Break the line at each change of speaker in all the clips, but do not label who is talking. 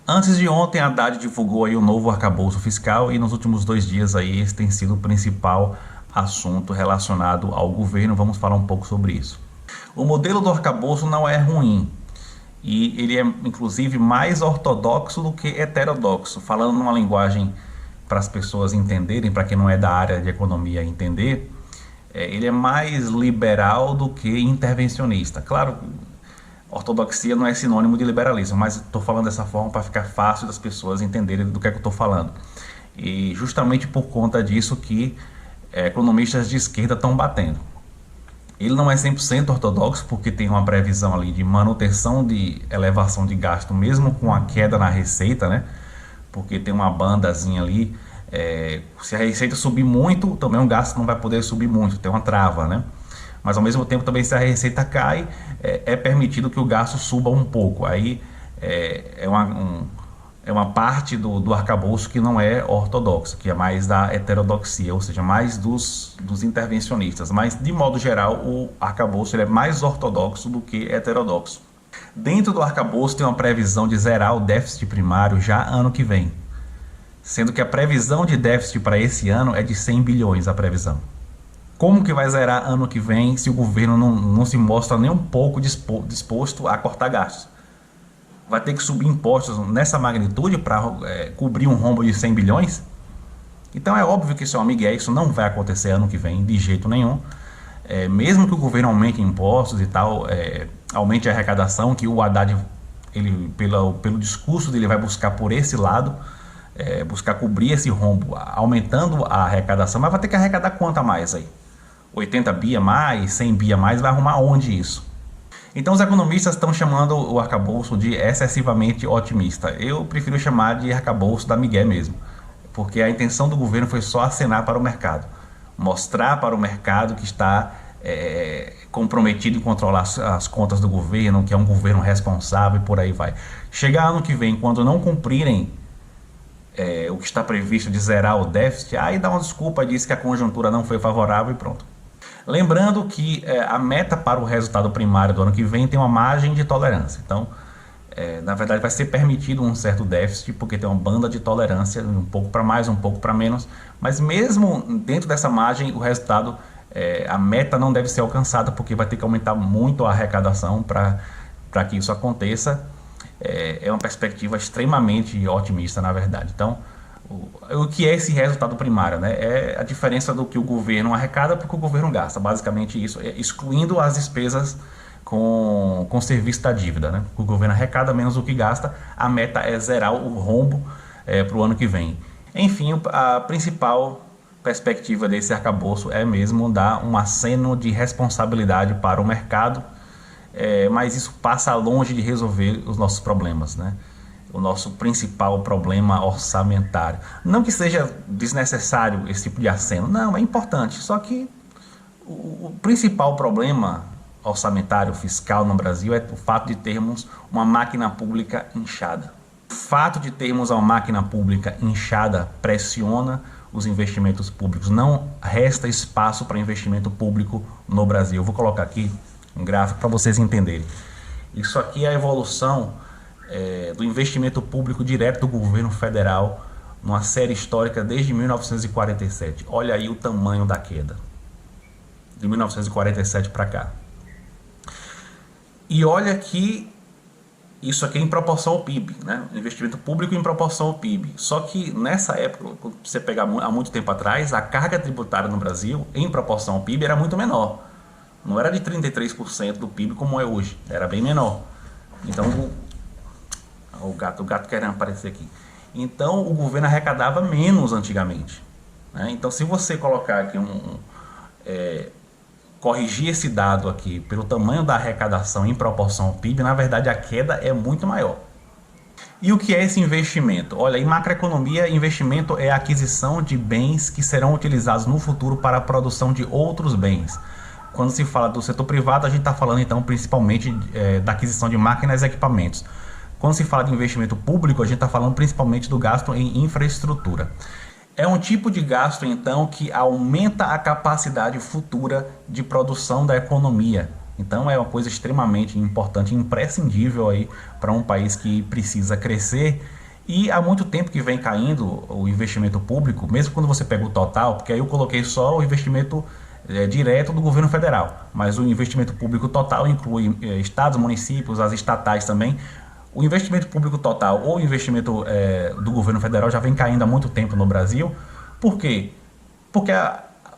Antes de ontem, a Haddad divulgou aí o novo arcabouço fiscal e nos últimos 2 dias aí esse tem sido o principal assunto relacionado ao governo. Vamos falar um pouco sobre isso. O modelo do arcabouço não é ruim e ele é inclusive mais ortodoxo do que heterodoxo. Falando numa linguagem para as pessoas entenderem, para quem não é da área de economia entender, ele é mais liberal do que intervencionista. Claro, ortodoxia não é sinônimo de liberalismo, mas estou falando dessa forma para ficar fácil das pessoas entenderem do que é que eu estou falando. E justamente por conta disso que economistas de esquerda estão batendo. Ele não é 100% ortodoxo, porque tem uma previsão ali de manutenção de elevação de gasto, mesmo com a queda na receita, né? Porque tem uma bandazinha ali, se a receita subir muito, também o gasto não vai poder subir muito, tem uma trava, né? Mas ao mesmo tempo também, se a receita cai, é permitido que o gasto suba um pouco. Aí é uma parte do arcabouço que não é ortodoxa, que é mais da heterodoxia, ou seja, mais dos intervencionistas. Mas, de modo geral, o arcabouço ele é mais ortodoxo do que heterodoxo. Dentro do arcabouço tem uma previsão de zerar o déficit primário já ano que vem, sendo que a previsão de déficit para esse ano é de 100 bilhões a previsão. Como que vai zerar ano que vem se o governo não se mostra nem um pouco disposto a cortar gastos? Vai ter que subir impostos nessa magnitude para cobrir um rombo de 100 bilhões? Então é óbvio que isso é um migué, isso não vai acontecer ano que vem de jeito nenhum. Mesmo que o governo aumente impostos e tal, aumente a arrecadação, que o Haddad, ele, pelo discurso dele, vai buscar por esse lado, buscar cobrir esse rombo, aumentando a arrecadação, mas vai ter que arrecadar quanto a mais aí? 80 bi a mais, 100 bi a mais, vai arrumar onde isso? Então os economistas estão chamando o arcabouço de excessivamente otimista. Eu prefiro chamar de arcabouço da migué mesmo, porque a intenção do governo foi só acenar para o mercado, mostrar para o mercado que está comprometido em controlar as contas do governo, que é um governo responsável e por aí vai. Chegar ano que vem, quando não cumprirem o que está previsto de zerar o déficit, aí dá uma desculpa, diz que a conjuntura não foi favorável e pronto. Lembrando que a meta para o resultado primário do ano que vem tem uma margem de tolerância. Então, na verdade, vai ser permitido um certo déficit, porque tem uma banda de tolerância, um pouco para mais, um pouco para menos. Mas mesmo dentro dessa margem, o resultado, a meta não deve ser alcançada, porque vai ter que aumentar muito a arrecadação para que isso aconteça. É uma perspectiva extremamente otimista, na verdade. Então, o que é esse resultado primário, né? É a diferença do que o governo arrecada para o que o governo gasta, basicamente isso, excluindo as despesas com serviço da dívida, né? O governo arrecada menos do que gasta, a meta é zerar o rombo para o ano que vem. Enfim, a principal perspectiva desse arcabouço é mesmo dar um aceno de responsabilidade para o mercado, mas isso passa longe de resolver os nossos problemas, né? O nosso principal problema orçamentário. Não que seja desnecessário esse tipo de aceno, não, é importante. Só que o principal problema orçamentário, fiscal no Brasil é o fato de termos uma máquina pública inchada. O fato de termos uma máquina pública inchada pressiona os investimentos públicos. Não resta espaço para investimento público no Brasil. Eu vou colocar aqui um gráfico para vocês entenderem. Isso aqui é a evolução do investimento público direto do governo federal numa série histórica desde 1947. Olha aí o tamanho da queda de 1947 para cá. E olha que isso aqui é em proporção ao PIB, né? Investimento público em proporção ao PIB. Só que nessa época, quando você pegar há muito tempo atrás, a carga tributária no Brasil em proporção ao PIB era muito menor. Não era de 33% do PIB como é hoje, era bem menor. Então o gato querendo aparecer aqui. Então o governo arrecadava menos antigamente, né? Então se você colocar aqui corrigir esse dado aqui pelo tamanho da arrecadação em proporção ao PIB, na verdade a queda é muito maior. E o que é esse investimento? Olha, em macroeconomia, investimento é a aquisição de bens que serão utilizados no futuro para a produção de outros bens. Quando se fala do setor privado, a gente está falando então principalmente da aquisição de máquinas e equipamentos. Quando se fala de investimento público, a gente está falando principalmente do gasto em infraestrutura. É um tipo de gasto, então, que aumenta a capacidade futura de produção da economia. Então é uma coisa extremamente importante, imprescindível aí para um país que precisa crescer. E há muito tempo que vem caindo o investimento público, mesmo quando você pega o total, porque aí eu coloquei só o investimento direto do governo federal, mas o investimento público total inclui estados, municípios, as estatais também. O investimento público total ou o investimento do governo federal já vem caindo há muito tempo no Brasil. Por quê? Porque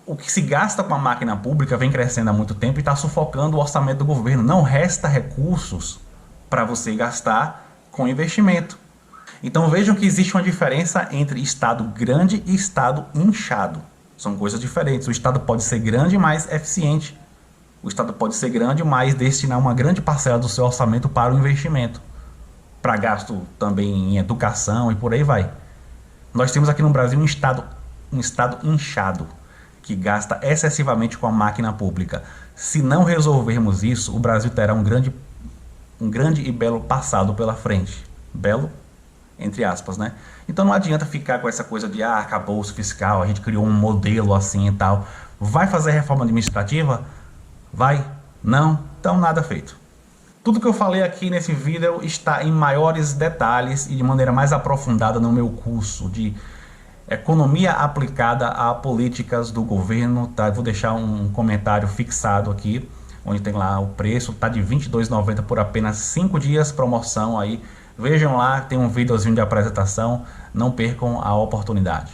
o que se gasta com a máquina pública vem crescendo há muito tempo e está sufocando o orçamento do governo. Não resta recursos para você gastar com investimento. Então vejam que existe uma diferença entre estado grande e estado inchado. São coisas diferentes. O estado pode ser grande, mas eficiente. O estado pode ser grande, mas destinar uma grande parcela do seu orçamento para o investimento, para gasto também em educação e por aí vai. Nós temos aqui no Brasil um estado inchado, que gasta excessivamente com a máquina pública. Se não resolvermos isso, o Brasil terá um grande e belo passado pela frente. Belo, entre aspas, né? Então não adianta ficar com essa coisa de arcabouço fiscal, a gente criou um modelo assim e tal. Vai fazer reforma administrativa? Vai? Não? Então nada feito. Tudo que eu falei aqui nesse vídeo está em maiores detalhes e de maneira mais aprofundada no meu curso de Economia Aplicada a Políticas do Governo, tá? Eu vou deixar um comentário fixado aqui, onde tem lá o preço, tá de R$ 22,90 por apenas 5 dias, promoção aí. Vejam lá, tem um videozinho de apresentação, não percam a oportunidade.